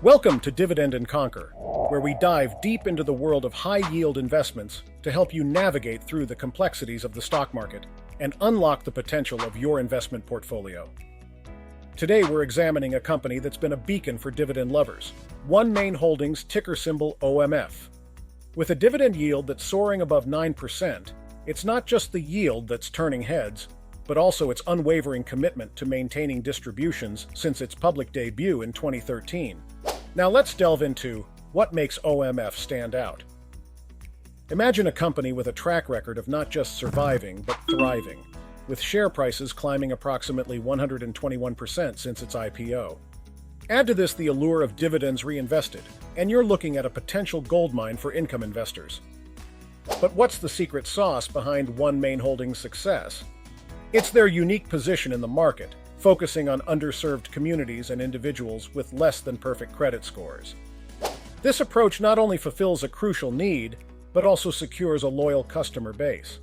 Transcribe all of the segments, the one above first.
Welcome to Dividend and Conquer, where we dive deep into the world of high-yield investments to help you navigate through the complexities of the stock market and unlock the potential of your investment portfolio. Today, we're examining a company that's been a beacon for dividend lovers, OneMain Holdings, ticker symbol OMF. With a dividend yield that's soaring above 9%, it's not just the yield that's turning heads, but also its unwavering commitment to maintaining distributions since its public debut in 2013. Now let's delve into what makes OMF stand out. Imagine a company with a track record of not just surviving, but thriving, with share prices climbing approximately 121% since its IPO. Add to this the allure of dividends reinvested, and you're looking at a potential goldmine for income investors. But what's the secret sauce behind OneMain Holdings' success? It's their unique position in the market, focusing on underserved communities and individuals with less than perfect credit scores. This approach not only fulfills a crucial need, but also secures a loyal customer base.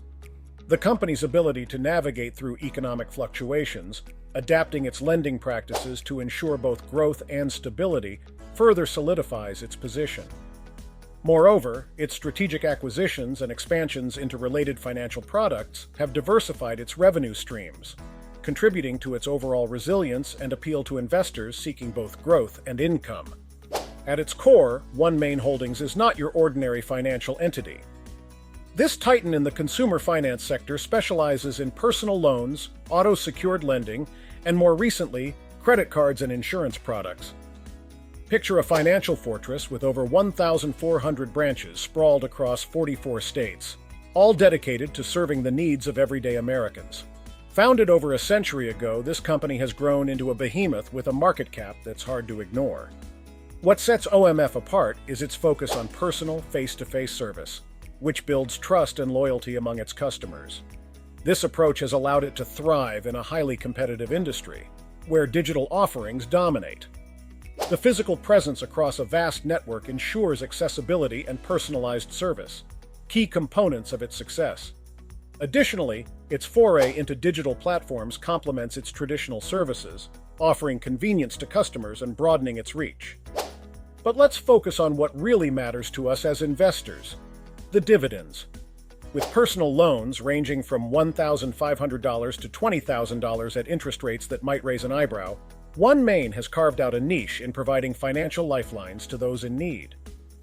The company's ability to navigate through economic fluctuations, adapting its lending practices to ensure both growth and stability, further solidifies its position. Moreover, its strategic acquisitions and expansions into related financial products have diversified its revenue streams, contributing to its overall resilience and appeal to investors seeking both growth and income. At its core, OneMain Holdings is not your ordinary financial entity. This titan in the consumer finance sector specializes in personal loans, auto-secured lending, and more recently, credit cards and insurance products. Picture a financial fortress with over 1,400 branches sprawled across 44 states, all dedicated to serving the needs of everyday Americans. Founded over a century ago, this company has grown into a behemoth with a market cap that's hard to ignore. What sets OMF apart is its focus on personal, face-to-face service, which builds trust and loyalty among its customers. This approach has allowed it to thrive in a highly competitive industry, where digital offerings dominate. The physical presence across a vast network ensures accessibility and personalized service, key components of its success. Additionally, its foray into digital platforms complements its traditional services, offering convenience to customers and broadening its reach. But let's focus on what really matters to us as investors: the dividends. With personal loans ranging from $1,500 to $20,000 at interest rates that might raise an eyebrow, OneMain has carved out a niche in providing financial lifelines to those in need.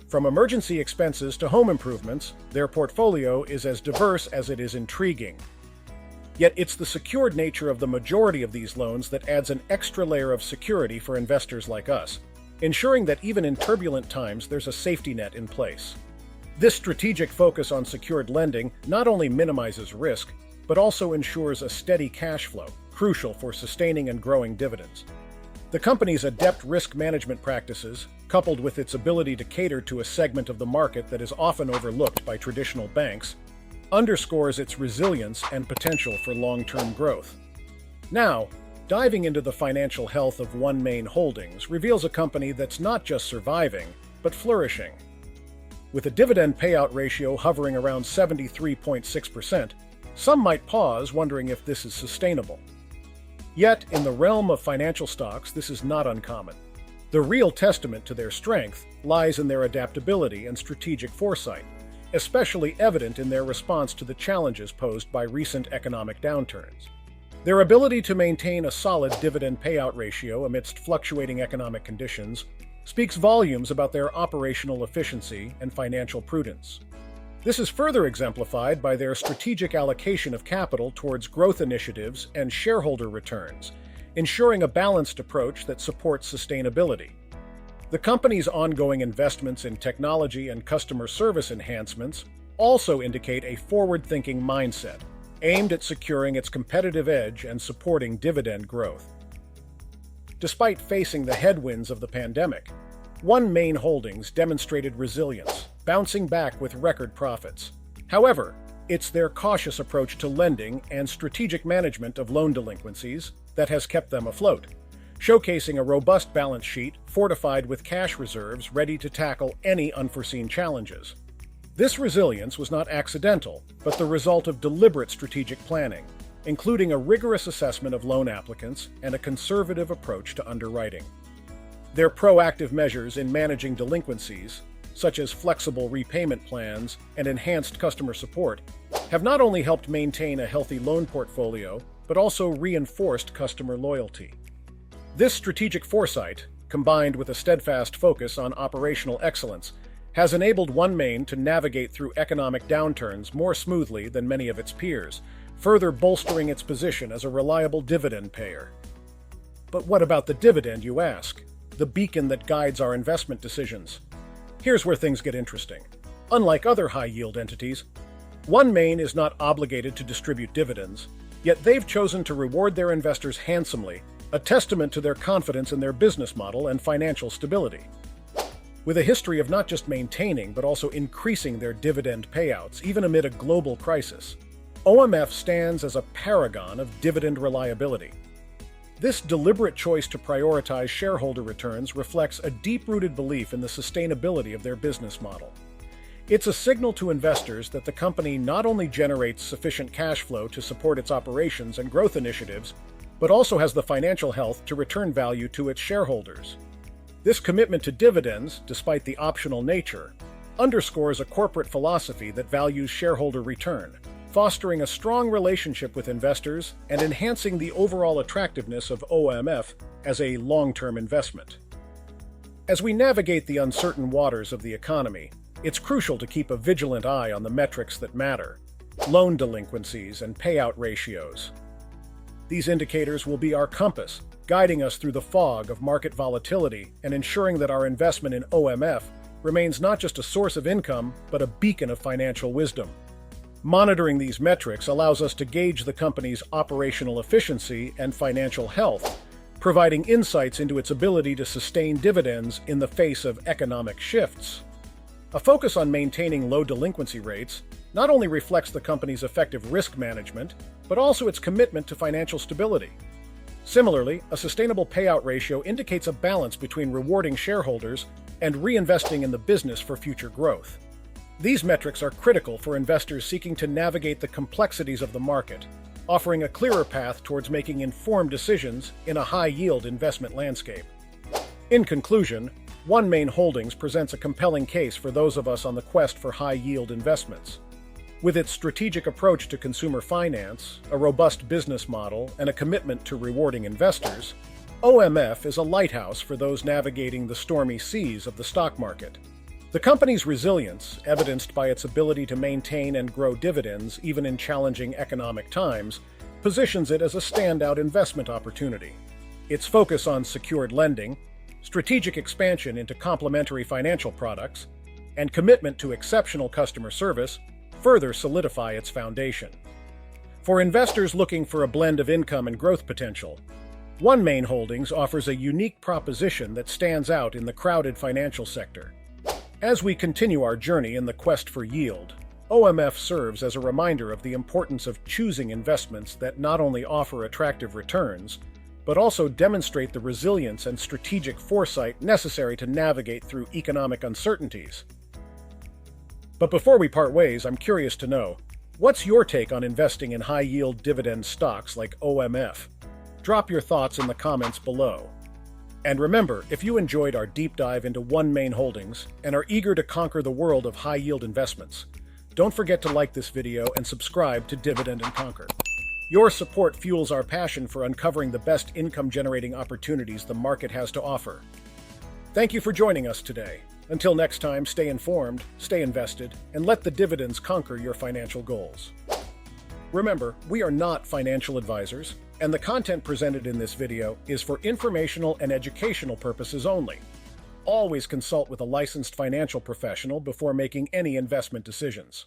From emergency expenses to home improvements, their portfolio is as diverse as it is intriguing. Yet it's the secured nature of the majority of these loans that adds an extra layer of security for investors like us, ensuring that even in turbulent times there's a safety net in place. This strategic focus on secured lending not only minimizes risk, but also ensures a steady cash flow, crucial for sustaining and growing dividends. The company's adept risk management practices, coupled with its ability to cater to a segment of the market that is often overlooked by traditional banks, underscores its resilience and potential for long-term growth. Now, diving into the financial health of OneMain Holdings reveals a company that's not just surviving, but flourishing. With a dividend payout ratio hovering around 73.6%, some might pause wondering if this is sustainable. Yet, in the realm of financial stocks, this is not uncommon. The real testament to their strength lies in their adaptability and strategic foresight, especially evident in their response to the challenges posed by recent economic downturns. Their ability to maintain a solid dividend payout ratio amidst fluctuating economic conditions speaks volumes about their operational efficiency and financial prudence. This is further exemplified by their strategic allocation of capital towards growth initiatives and shareholder returns, ensuring a balanced approach that supports sustainability. The company's ongoing investments in technology and customer service enhancements also indicate a forward-thinking mindset, aimed at securing its competitive edge and supporting dividend growth. Despite facing the headwinds of the pandemic, OneMain Holdings demonstrated resilience, bouncing back with record profits. However, it's their cautious approach to lending and strategic management of loan delinquencies that has kept them afloat, showcasing a robust balance sheet fortified with cash reserves ready to tackle any unforeseen challenges. This resilience was not accidental, but the result of deliberate strategic planning, including a rigorous assessment of loan applicants and a conservative approach to underwriting. Their proactive measures in managing delinquencies, such as flexible repayment plans and enhanced customer support, have not only helped maintain a healthy loan portfolio, but also reinforced customer loyalty. This strategic foresight, combined with a steadfast focus on operational excellence, has enabled OneMain to navigate through economic downturns more smoothly than many of its peers, further bolstering its position as a reliable dividend payer. But what about the dividend, you ask? The beacon that guides our investment decisions. Here's where things get interesting. Unlike other high-yield entities, OneMain is not obligated to distribute dividends, yet they've chosen to reward their investors handsomely, a testament to their confidence in their business model and financial stability. With a history of not just maintaining but also increasing their dividend payouts, even amid a global crisis, OMF stands as a paragon of dividend reliability. This deliberate choice to prioritize shareholder returns reflects a deep-rooted belief in the sustainability of their business model. It's a signal to investors that the company not only generates sufficient cash flow to support its operations and growth initiatives, but also has the financial health to return value to its shareholders. This commitment to dividends, despite the optional nature, underscores a corporate philosophy that values shareholder return, fostering a strong relationship with investors and enhancing the overall attractiveness of OMF as a long-term investment. As we navigate the uncertain waters of the economy, it's crucial to keep a vigilant eye on the metrics that matter: loan delinquencies and payout ratios. These indicators will be our compass, guiding us through the fog of market volatility and ensuring that our investment in OMF remains not just a source of income, but a beacon of financial wisdom. Monitoring these metrics allows us to gauge the company's operational efficiency and financial health, providing insights into its ability to sustain dividends in the face of economic shifts. A focus on maintaining low delinquency rates not only reflects the company's effective risk management, but also its commitment to financial stability. Similarly, a sustainable payout ratio indicates a balance between rewarding shareholders and reinvesting in the business for future growth. These metrics are critical for investors seeking to navigate the complexities of the market, offering a clearer path towards making informed decisions in a high-yield investment landscape. In conclusion, OneMain Holdings presents a compelling case for those of us on the quest for high-yield investments. With its strategic approach to consumer finance, a robust business model, and a commitment to rewarding investors, OMF is a lighthouse for those navigating the stormy seas of the stock market. The company's resilience, evidenced by its ability to maintain and grow dividends even in challenging economic times, positions it as a standout investment opportunity. Its focus on secured lending, strategic expansion into complementary financial products, and commitment to exceptional customer service further solidify its foundation. For investors looking for a blend of income and growth potential, OneMain Holdings offers a unique proposition that stands out in the crowded financial sector. As we continue our journey in the quest for yield, OMF serves as a reminder of the importance of choosing investments that not only offer attractive returns, but also demonstrate the resilience and strategic foresight necessary to navigate through economic uncertainties. But before we part ways, I'm curious to know, what's your take on investing in high-yield dividend stocks like OMF? Drop your thoughts in the comments below. And remember, if you enjoyed our deep dive into OneMain Holdings and are eager to conquer the world of high-yield investments, don't forget to like this video and subscribe to Dividend and Conquer. Your support fuels our passion for uncovering the best income-generating opportunities the market has to offer. Thank you for joining us today. Until next time, stay informed, stay invested, and let the dividends conquer your financial goals. Remember, we are not financial advisors, and the content presented in this video is for informational and educational purposes only. Always consult with a licensed financial professional before making any investment decisions.